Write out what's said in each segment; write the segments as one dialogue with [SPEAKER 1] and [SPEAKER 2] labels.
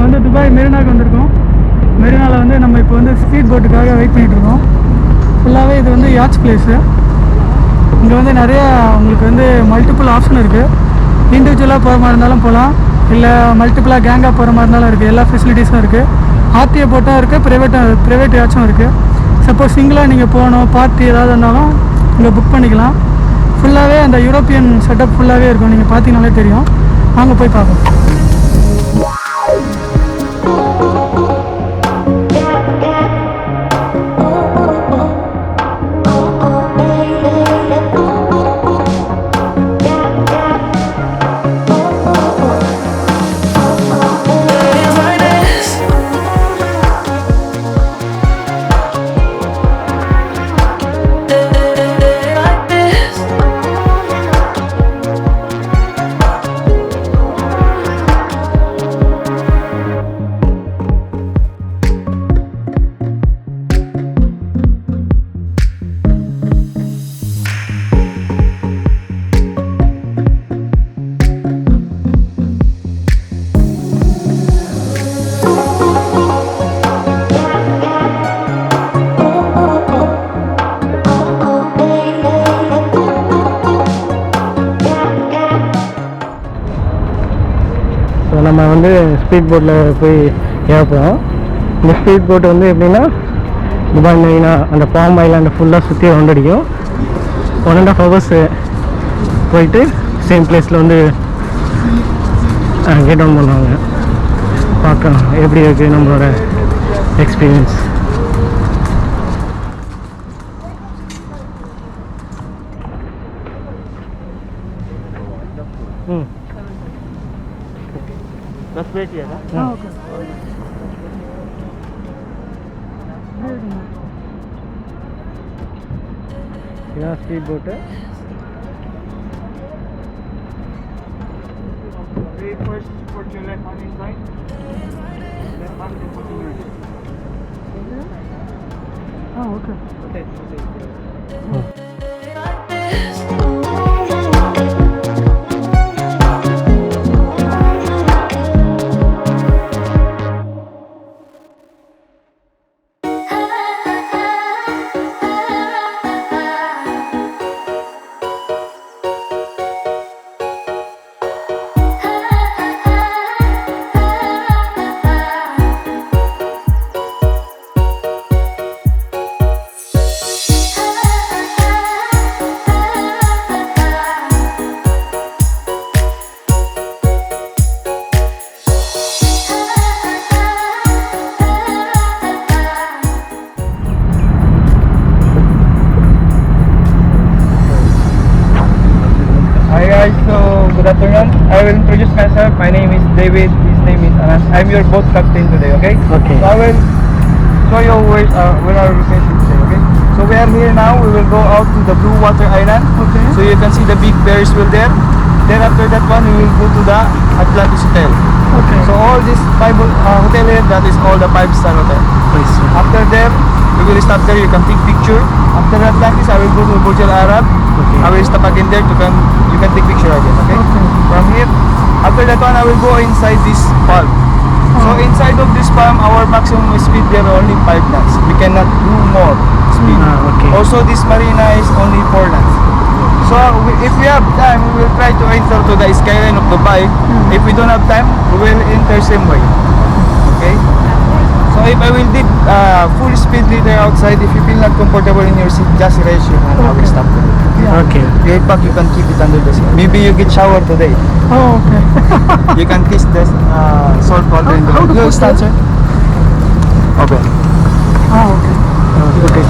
[SPEAKER 1] வந்து துபாய் மெரினாக்கு வந்திருக்கோம். மெரினாவில் வந்து நம்ம இப்போ வந்து ஸ்பீட் போட்டுக்காக வெயிட் பண்ணிகிட்ருக்கோம். ஃபுல்லாகவே இது வந்து யாட்ச் பிளேஸு. இங்கே வந்து நிறையா உங்களுக்கு வந்து மல்டிபிள் ஆப்ஷன் இருக்குது. இண்டிவிஜுவலாக போகிற மாதிரி இருந்தாலும் போகலாம், இல்லை மல்டிபிளாக கேங்காக போகிற மாதிரி இருந்தாலும் இருக்குது. எல்லா ஃபெசிலிட்டிஸும் இருக்குது. ஆர்டிஏ போட்டால் இருக்குது, ப்ரைவேட் யாச்சும் இருக்குது. சப்போஸ் சிங்கிளாக நீங்கள் போகணும், பார்ட்டி ஏதாவது இருந்தாலும் இங்கே புக் பண்ணிக்கலாம். ஃபுல்லாகவே அந்த யூரோப்பியன் செட்டப் ஃபுல்லாகவே இருக்கும். நீங்கள் பார்த்தீங்கனாலே தெரியும். வாங்க போய் பார்ப்போம். நம்ம வந்து ஸ்பீட் போட்டில் போய் ஏறப்போம். இந்த ஸ்பீட் போட்டு வந்து எப்படின்னா துபாய் மெரினா அந்த பாம் ஐலாண்டை ஃபுல்லாக சுற்றி ரவுண்ட் அடிக்கும். 1.5 hours போயிட்டு சேம் பிளேஸில் வந்து கெட் டவுன் பண்ணுவாங்க. பார்க்கலாம் எப்படி இருக்குது நம்மளோட experience.
[SPEAKER 2] Let's wait here.
[SPEAKER 1] Okay.
[SPEAKER 2] Yeah, speed boat. Wait first for your left hand inside. Left hand is putting your head.
[SPEAKER 1] Okay.
[SPEAKER 2] Okay. So good afternoon. I will introduce myself. My name is David. His name is Anas. I'm your boat captain today. Okay.
[SPEAKER 1] Okay.
[SPEAKER 2] So I will show you where are we facing today. Okay. So we are here now. We will go out to the Blue Water Island.
[SPEAKER 1] Okay.
[SPEAKER 2] So you can see the big Ferris wheel there. Then after that one, we will go to the Atlantis Hotel.
[SPEAKER 1] Okay.
[SPEAKER 2] So all this hotel here, that is all the 5-star hotel.
[SPEAKER 1] Please.
[SPEAKER 2] After there, we will stop there. You can take picture. After Atlantis, I will go to Burj Al Arab.
[SPEAKER 1] Okay.
[SPEAKER 2] I will stop again there. You can take picture again. Okay.
[SPEAKER 1] Okay.
[SPEAKER 2] From here, after that one, I will go inside this palm. So inside of this palm, our maximum speed there only 5 knots. We cannot do more speed.
[SPEAKER 1] Okay.
[SPEAKER 2] Also, this marina is only 4 knots. So if we have time, we will try to enter to the skyline of Dubai. If we don't have time, we will enter same way. Okay. So if I will did full speed later outside, if you feel not comfortable in your seat, just raise your hand. I will stop there.
[SPEAKER 1] Okay.
[SPEAKER 2] Your pack, you can keep it under the seat. Maybe you get shower today.
[SPEAKER 1] Oh, okay.
[SPEAKER 2] You can kiss the salt water in the
[SPEAKER 1] How to
[SPEAKER 2] You
[SPEAKER 1] put
[SPEAKER 2] stand,
[SPEAKER 1] that?
[SPEAKER 2] sir? Open.
[SPEAKER 1] Okay.
[SPEAKER 2] Okay.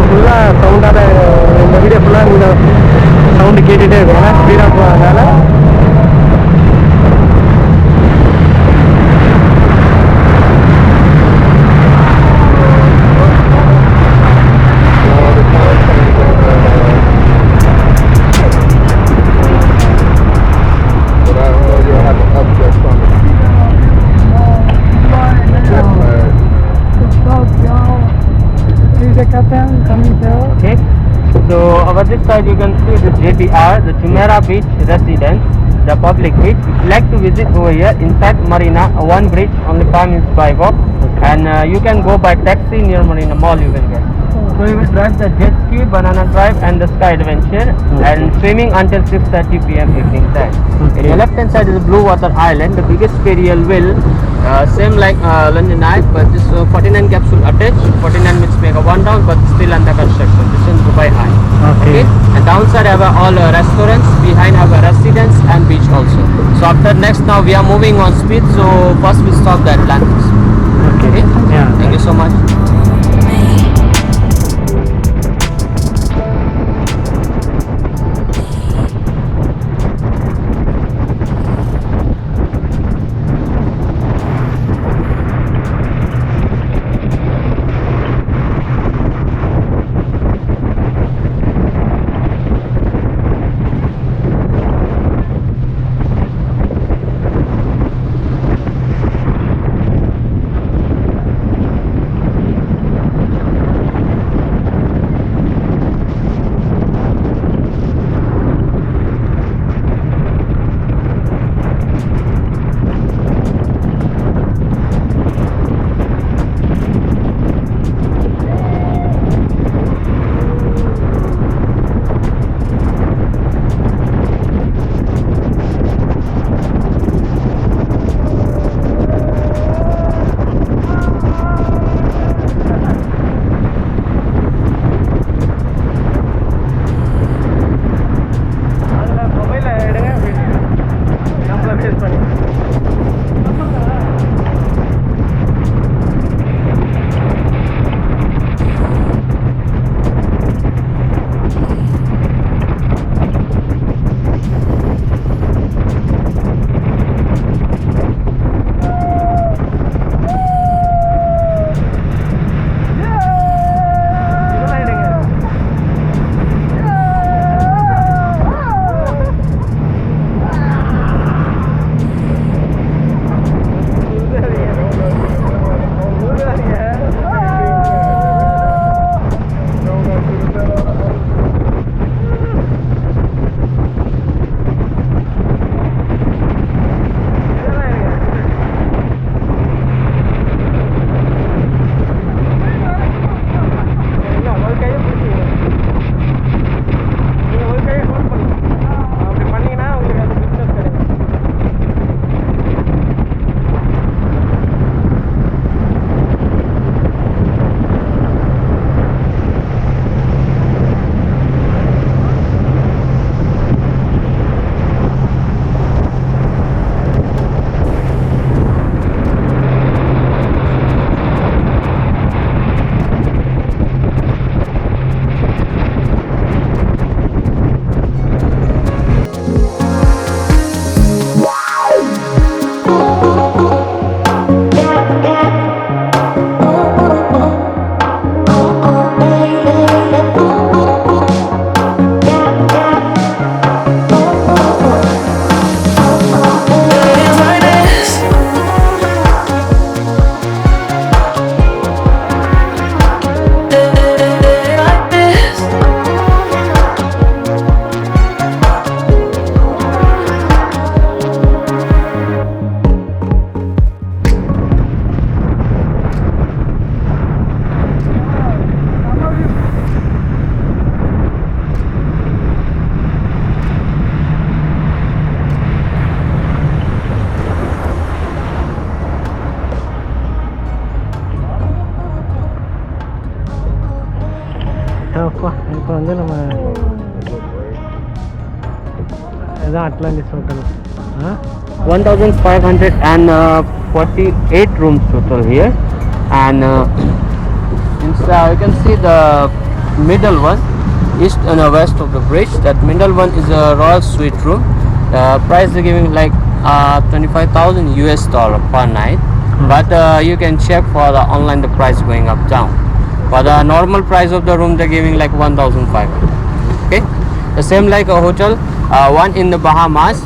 [SPEAKER 3] ஃபுல்லாக சவுண்டாக இந்த video ஃபுல்லாக இந்த sound கேட்டுகிட்டே இருக்கும் ஏன்னா ஸ்பீடாக போகிறதுனால. Okay, so over this side you can see the JBR, the Jumeirah Beach Residence, the public beach. If you like to visit over here, inside Marina, one bridge, only 5 minutes by walk, and you can go by taxi near Marina Mall you can get. So you will drive the jet ski, banana drive and the sky adventure, and swimming until 6:30 p.m. evening time. In your left hand side is the Blue Water Island, the biggest Ferrial wheel, same like London Eye, but this 49 capsule attached, 49 minutes make a one down, but still under construction. This is Dubai Eye. Okay. And downside have all restaurants, behind have a residence and beach also. So after next now we are moving on speed, so first we stop the Atlantis. Okay. Yeah. Thank you so much. இப்போ வந்து நம்ம இதுதான் Atlantis hotel. 1548 rooms total here, and inside you can see the middle one, east and west of the bridge. That middle one is a royal suite room. The price they're giving like 25,000 US dollar per night. But you can check for the online the price going up down. For the normal price of the room they're giving like 1,500. Okay, the same like a hotel. One in the Bahamas,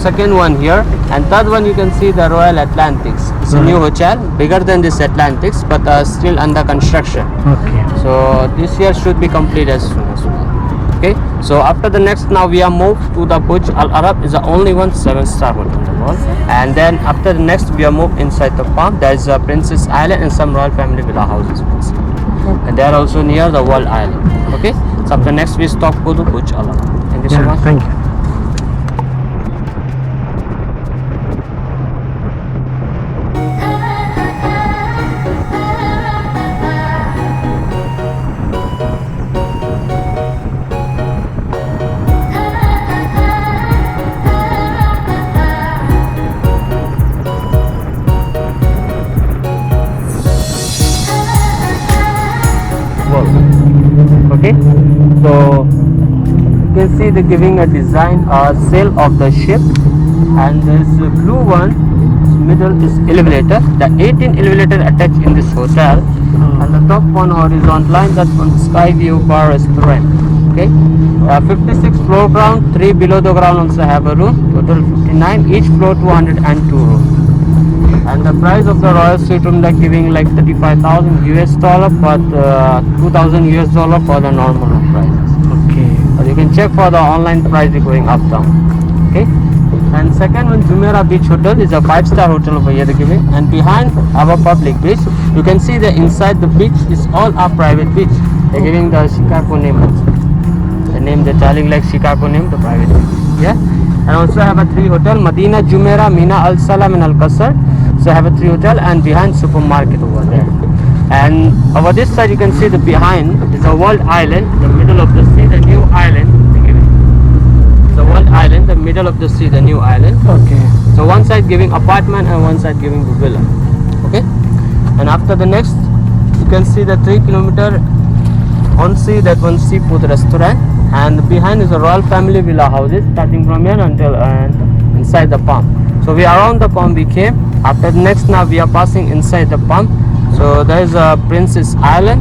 [SPEAKER 3] second one here, and third one you can see the Royal Atlantics. It's a new hotel, bigger than this Atlantics, but still under construction.
[SPEAKER 1] Okay.
[SPEAKER 3] So this year should be complete as soon as well. Okay, so after the next, now we are moved to the Burj Al Arab. Is the only one 7-star hotel in the world. And then after the next we are moved inside the Palm. There is a Princess Island and some royal family villa houses, and they are also near the World Island. Okay, so after next we stop go to Burj Al Arab. Thank you so much.
[SPEAKER 1] Thank you.
[SPEAKER 3] Okay, so you can see they're giving a design sail of the ship, and this blue one middle is elevator. The 18 elevator attached in this hotel, and the top one horizontal line, that's on Sky View Bar Restaurant. Okay, 56 floor ground, 3 below the ground also have a room, total 59, each floor 202 rooms. And the price of the royal suite room like giving like 35,000 US dollar, but 2,000 US dollar for the normal room prices.
[SPEAKER 1] Okay.
[SPEAKER 3] But you can check for the online price going up down. Okay, and second one, Jumeirah Beach Hotel is a 5-star hotel over here they're giving, and behind our public beach you can see that inside the beach is all our private beach. They're giving the Chicago name also. The name they're telling like Chicago name, the private beach. Yeah, and also have a 3 hotel, Medina, Jumeirah, Mina, Al Salam and Al Qasr. So have a 3 hotel, and behind supermarket over there. And over this side you can see the behind is a World Island, the middle of the sea, the new island. The World Island, the middle of the sea, the new island.
[SPEAKER 1] Okay.
[SPEAKER 3] So one side giving apartment and one side giving the villa. Okay, and after the next you can see the 3 kilometer on sea, that one seafood restaurant, and behind is a royal family villa houses starting from here until inside the Palm. So we are around the Palm we came. After the next, now we are passing inside the Palm. So there is a Princess Island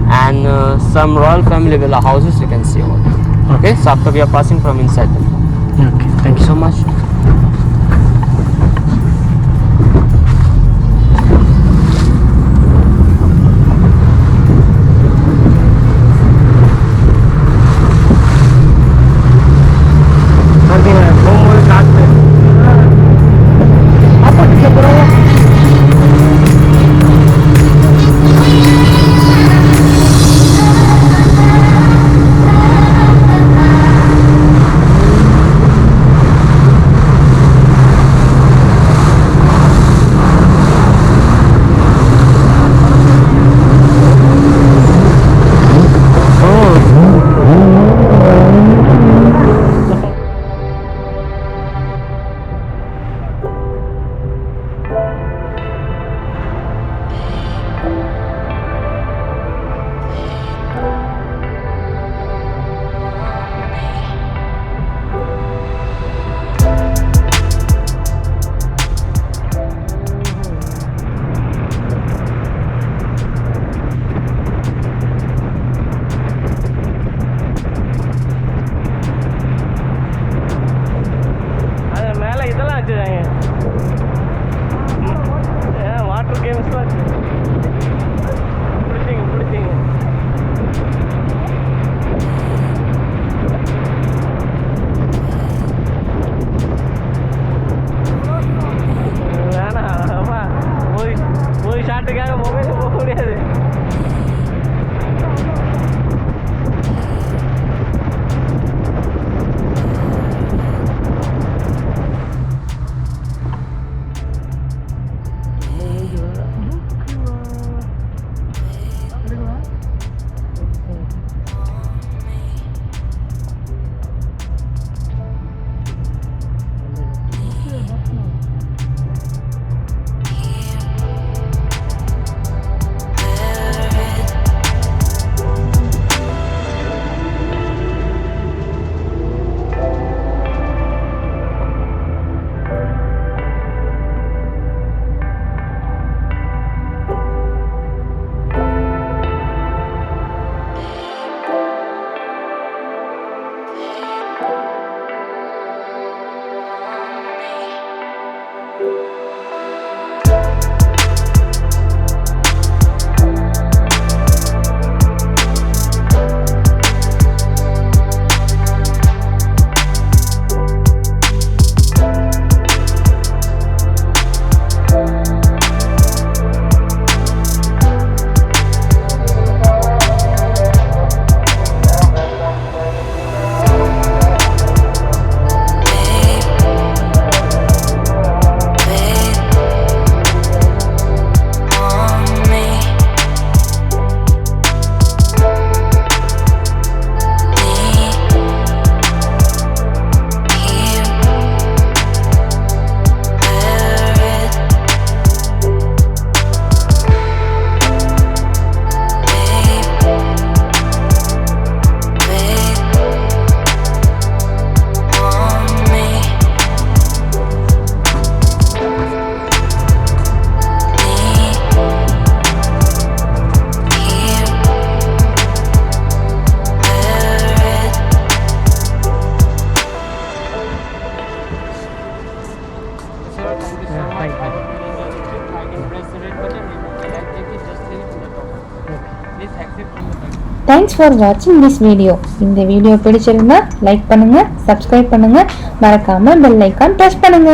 [SPEAKER 3] and some royal family villa houses you can see over there. Okay, so after we are passing from inside the Palm.
[SPEAKER 1] Okay. Thank you
[SPEAKER 3] So much.
[SPEAKER 4] Thanks for வாட்சிங் this video. இந்த video பிடிச்சிருந்தா like பண்ணுங்க, subscribe பண்ணுங்க, மறக்காம bell icon press பண்ணுங்க.